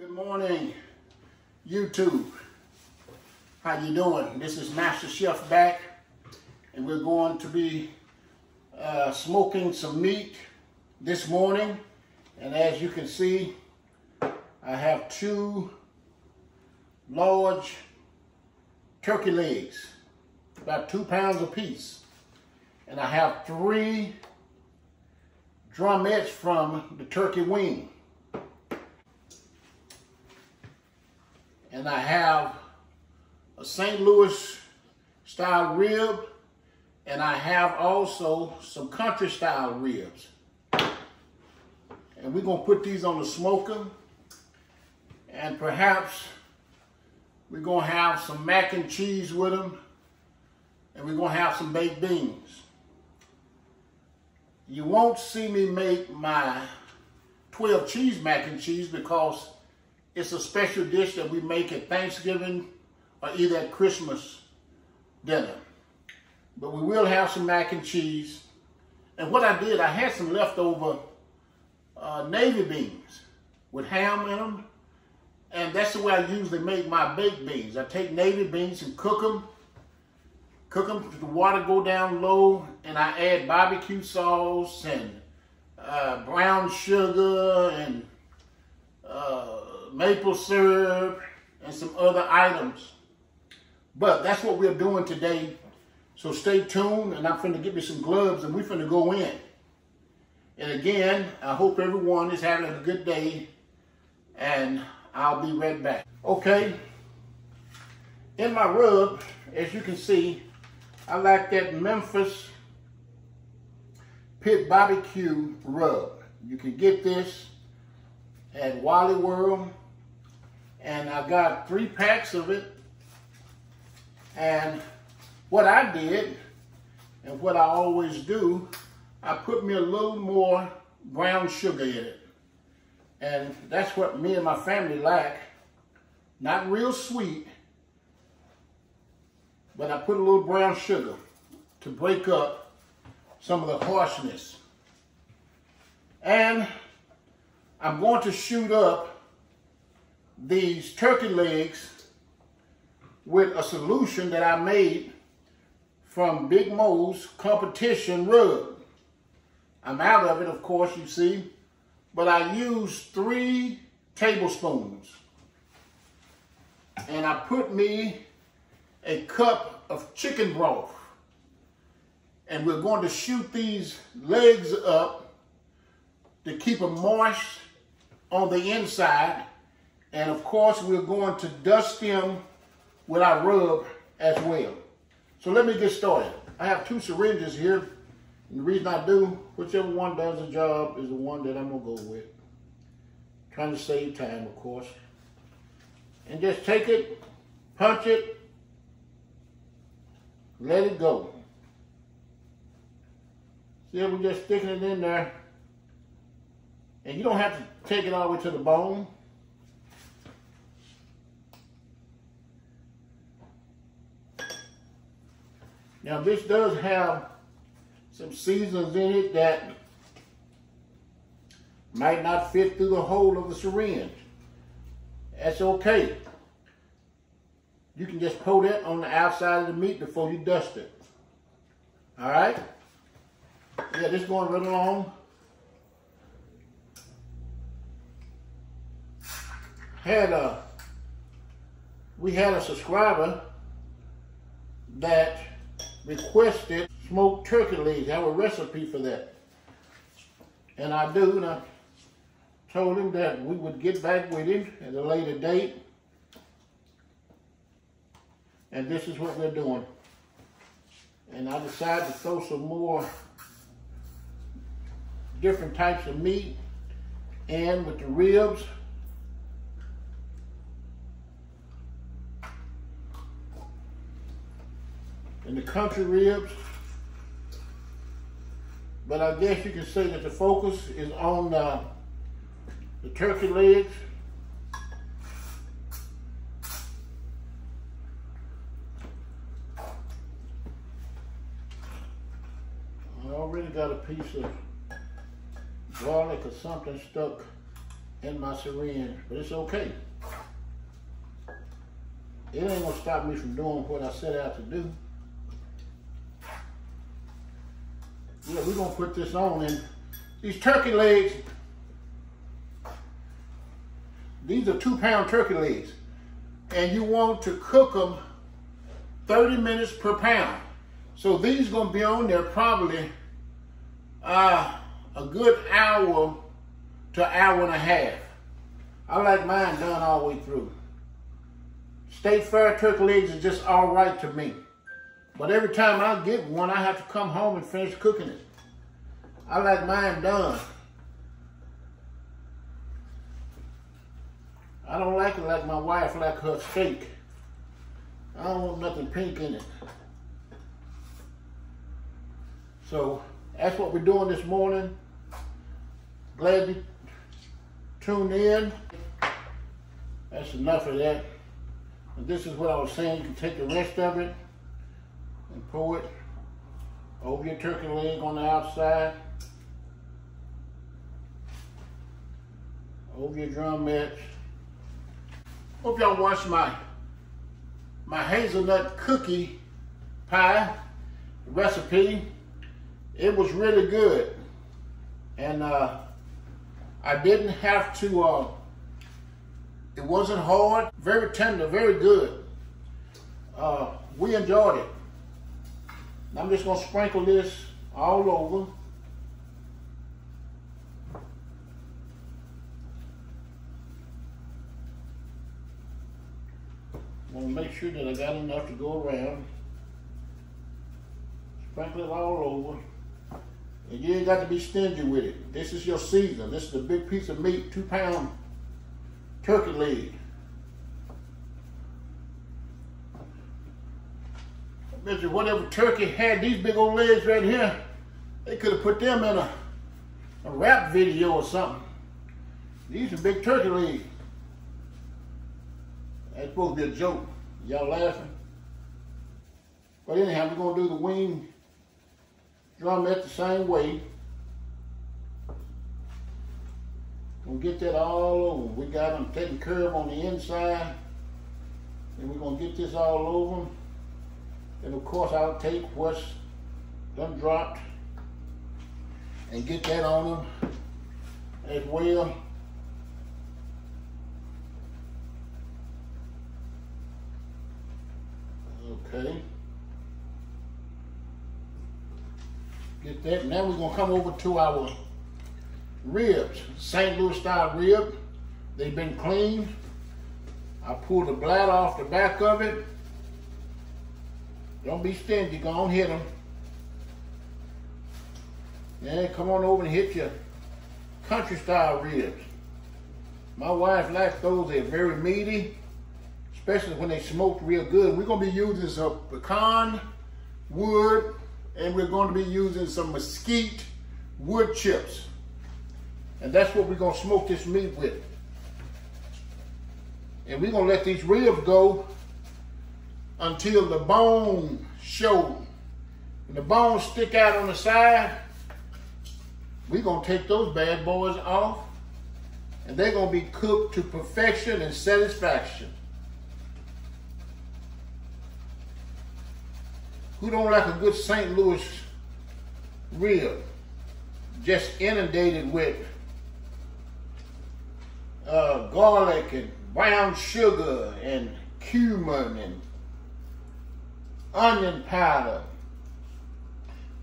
Good morning, YouTube. How you doing? This is masterChef back, and we're going to be smoking some meat this morning. And as you can see, I have 2 large turkey legs, about 2 pounds apiece. And I have 3 drumettes from the turkey wing. And I have a St. Louis style rib, and I have also some country style ribs. And we're gonna put these on the smoker, and perhaps we're gonna have some mac and cheese with them, and we're gonna have some baked beans. You won't see me make my 12 cheese mac and cheese because it's a special dish that we make at Thanksgiving or either at Christmas dinner. But we will have some mac and cheese. And what I did, I had some leftover navy beans with ham in them. And that's the way I usually make my baked beans. I take navy beans and cook them to the water go down low, and I add barbecue sauce and brown sugar and maple syrup and some other items. But that's what we're doing today. So stay tuned, and I'm finna get me some gloves and we're finna go in. And again, I hope everyone is having a good day, and I'll be right back. Okay, in my rub, as you can see, I like that Memphis Pit Barbecue rub. You can get this at Wally World, and I got 3 packs of it. And what I did, and what I always do, I put me a little more brown sugar in it. And that's what me and my family like. Not real sweet, but I put a little brown sugar to break up some of the harshness. And I'm going to shoot up these turkey legs with a solution that I made from Big Mo's competition rub. I'm out of it, of course, you see, but I used 3 tablespoons. And I put me a cup of chicken broth. And we're going to shoot these legs up to keep them moist on the inside. And of course, we're going to dust them with our rub as well. So let me get started. I have 2 syringes here. And the reason I do, whichever one does the job is the one that I'm gonna go with. Trying to save time, of course. And just take it, punch it, let it go. See how we're just sticking it in there. And you don't have to take it all the way to the bone. Now this does have some seasonings in it that might not fit through the hole of the syringe. That's okay. You can just pour that on the outside of the meat before you dust it. All right? Yeah, this is going right along. We had a subscriber that requested smoked turkey legs. I have a recipe for that. And I do, and I told him that we would get back with him at a later date. And this is what we're doing. And I decided to throw some more different types of meat in with the ribs. And the country ribs. But I guess you can say that the focus is on the turkey legs. I already got a piece of garlic or something stuck in my syringe, but it's okay. It ain't gonna stop me from doing what I set out to do. Yeah, we're gonna put this on, and these turkey legs, these are 2-pound turkey legs, and you want to cook them 30 minutes per pound. So these gonna be on there probably a good hour to hour and a half. I like mine done all the way through. State Fair turkey legs is just all right to me. But every time I get one, I have to come home and finish cooking it. I like mine done. I don't like it like my wife like her steak. I don't want nothing pink in it. So that's what we're doing this morning. Glad you tuned in. That's enough of that. And this is what I was saying. You can take the rest of it and pour it over your turkey leg on the outside, over your drumettes. Hope y'all watched my hazelnut cookie pie recipe. It was really good, and I didn't have to. It wasn't hard, very tender, very good. We enjoyed it. I'm just gonna sprinkle this all over. I'm gonna make sure that I got enough to go around. Sprinkle it all over. And you ain't got to be stingy with it. This is your season. This is a big piece of meat, 2-pound turkey leg. I bet you whatever turkey had these big old legs right here, they could have put them in a rap video or something. These are big turkey legs. That's supposed to be a joke. Y'all laughing? But anyhow, we're gonna do the wing drumette the same way. Gonna get that all over. We got them taken care of on the inside. And we're gonna get this all over them. And of course I'll take what's done dropped and get that on them as well. Okay. Get that. Now we're gonna come over to our ribs, St. Louis style rib. They've been cleaned. I pulled the bladder off the back of it. Don't be stingy, go on hit them. Then come on over and hit your country style ribs. My wife likes those, they're very meaty, especially when they smoked real good. We're gonna be using some pecan wood, and we're going to be using some mesquite wood chips. And that's what we're gonna smoke this meat with. And we're gonna let these ribs go until the bone shows. When the bones stick out on the side, we're gonna take those bad boys off, and they're gonna be cooked to perfection and satisfaction. Who don't like a good St. Louis rib? Just inundated with garlic and brown sugar and cumin and onion powder,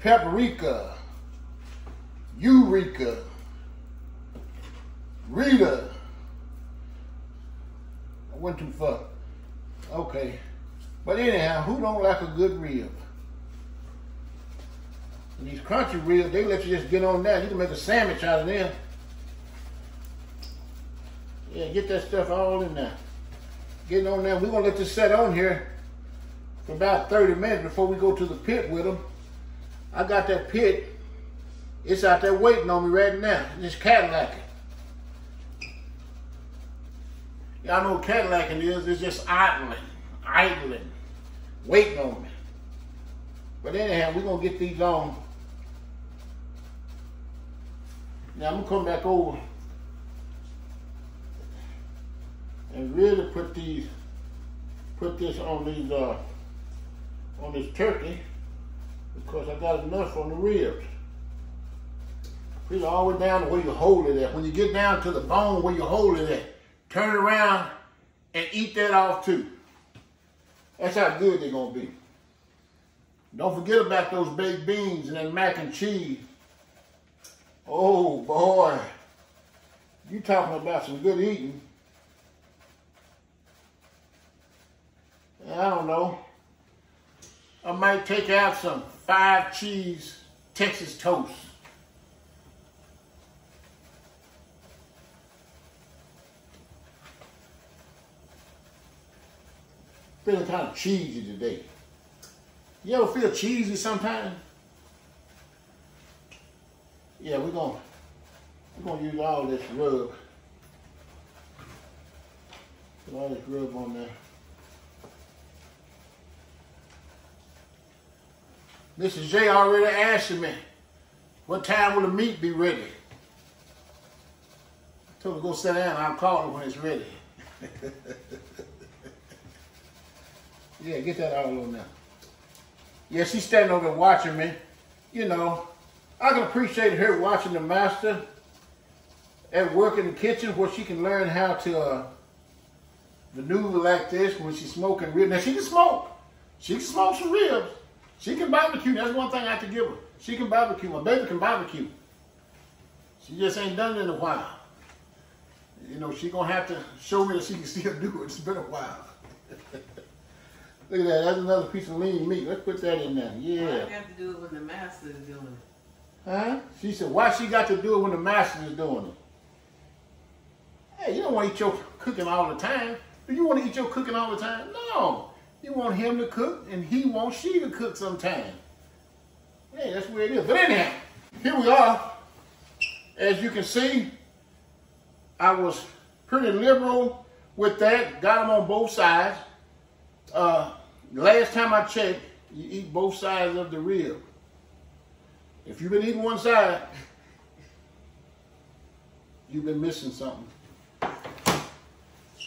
paprika, eureka, Rita. I went too far. Okay. But anyhow, who don't like a good rib? And these crunchy ribs, they let you just get on that. You can make a sandwich out of them. Yeah, get that stuff all in there. Getting on there. We're going to let this set on here for about 30 minutes before we go to the pit with them. I got that pit. It's out there waiting on me right now. It's Cadillacing. Y'all know what Cadillacing is. It's just idling, waiting on me. But anyhow, we're going to get these on. Now I'm going to come back over and really put this on this turkey, because I got enough on the ribs. Put it all the way down to where you hold it at. When you get down to the bone where you hold it at, turn it around and eat that off too. That's how good they're gonna be. Don't forget about those baked beans and that mac and cheese. Oh boy, you talking about some good eating. I don't know. I might take out some 5 cheese Texas toast. Feeling kind of cheesy today. You ever feel cheesy sometimes? Yeah, we're gonna use all this rub. Put all this rub on there. Mrs. J already asked me, what time will the meat be ready? I told her to go sit down, I'll call her when it's ready. Yeah, get that all on there. Yeah, she's standing over there watching me. You know, I can appreciate her watching the master at work in the kitchen, where she can learn how to maneuver like this when she's smoking ribs. Now, she can smoke. She can smoke some ribs. She can barbecue. That's one thing I have to give her. She can barbecue. My baby can barbecue. She just ain't done it in a while. You know, she's going to have to show me that she can still do it. It's been a while. Look at that. That's another piece of lean meat. Let's put that in there. Yeah. Why I got to do it when the master is doing it? Huh? She said, why she got to do it when the master is doing it? Hey, you don't want to eat your cooking all the time. Do you want to eat your cooking all the time? No. You want him to cook, and he wants she to cook sometime. Hey, that's where it is. But anyhow, here we are. As you can see, I was pretty liberal with that. Got them on both sides. Last time I checked, you eat both sides of the rib. If you've been eating one side, you've been missing something.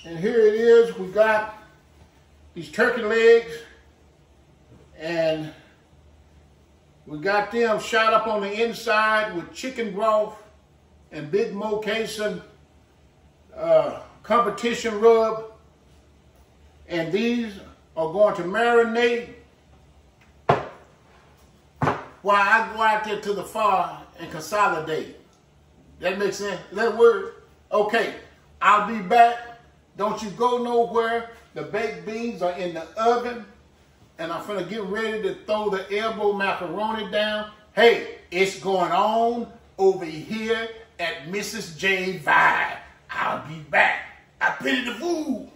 And here it is. We got these turkey legs, and we got them shot up on the inside with chicken broth and Big Mo Cason competition rub. And these are going to marinate while I go out there to the fire and consolidate. That makes sense? Is that a word? Okay, I'll be back. Don't you go nowhere. The baked beans are in the oven, and I'm finna get ready to throw the elbow macaroni down. Hey, it's going on over here at Mrs. J Vibe. I'll be back. I pity the food.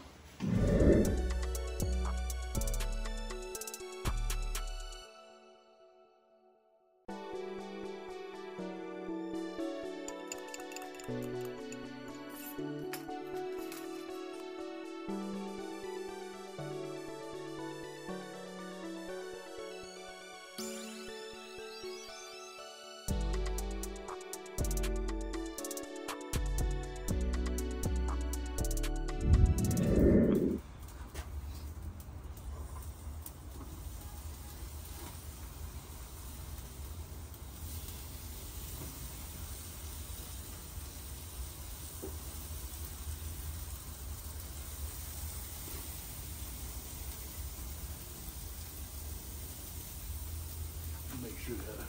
Make sure that,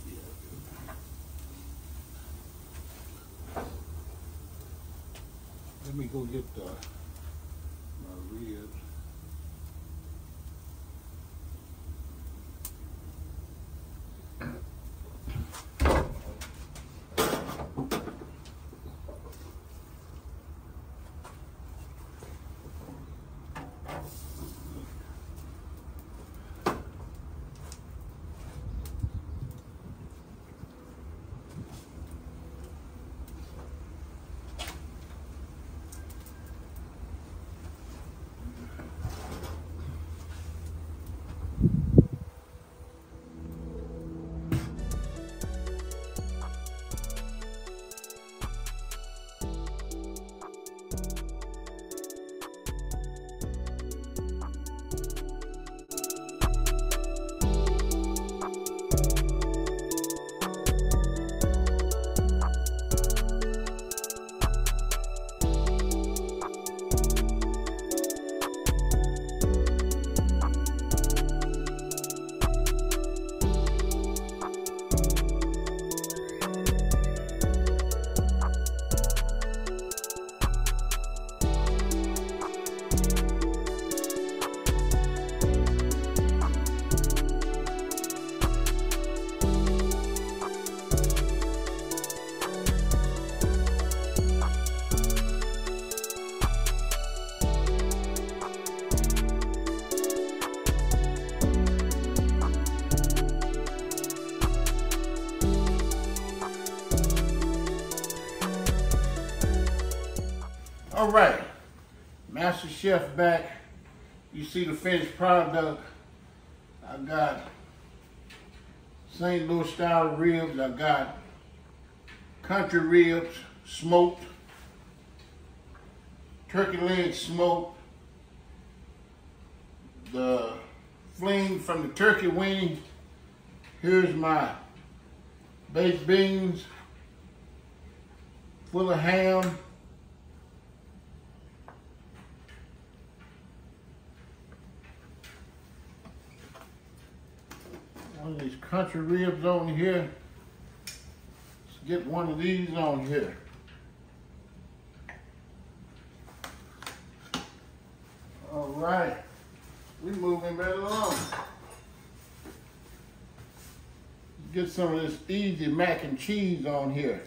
yeah. Let me go get my ribs. All right, MasterChef back. You see the finished product. I got St. Louis style ribs. I got country ribs, smoked, turkey leg smoked, the fling from the turkey wing. Here's my baked beans, full of ham, one of these country ribs on here. Let's get one of these on here. All right, we moving right along. Get some of this easy mac and cheese on here.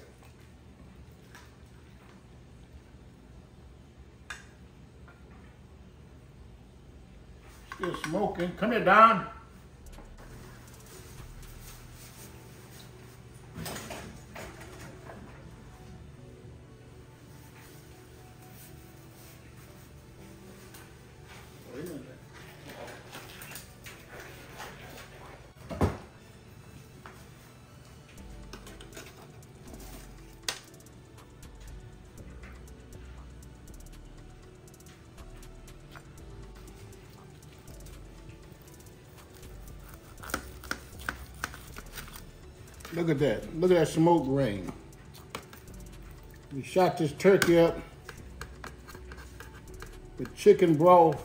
Still smoking. Come here, Don. Look at that. Look at that smoke ring. We shot this turkey up with chicken broth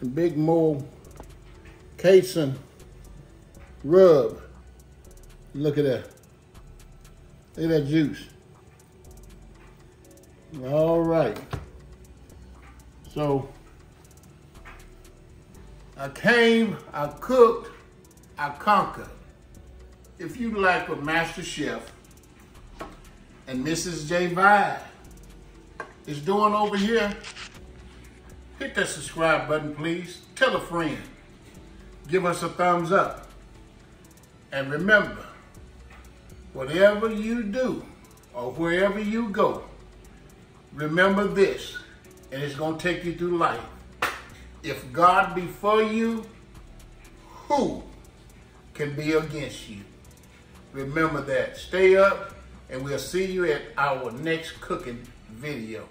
and Big Mo casein rub. Look at that. Look at that juice. All right. So I came, I cooked, I conquered. If you like what MasterChef and Mrs. J Vibe is doing over here, hit that subscribe button, please. Tell a friend. Give us a thumbs up. And remember, whatever you do or wherever you go, remember this, and it's going to take you through life. If God be for you, who can be against you? Remember that. Stay up, and we'll see you at our next cooking video.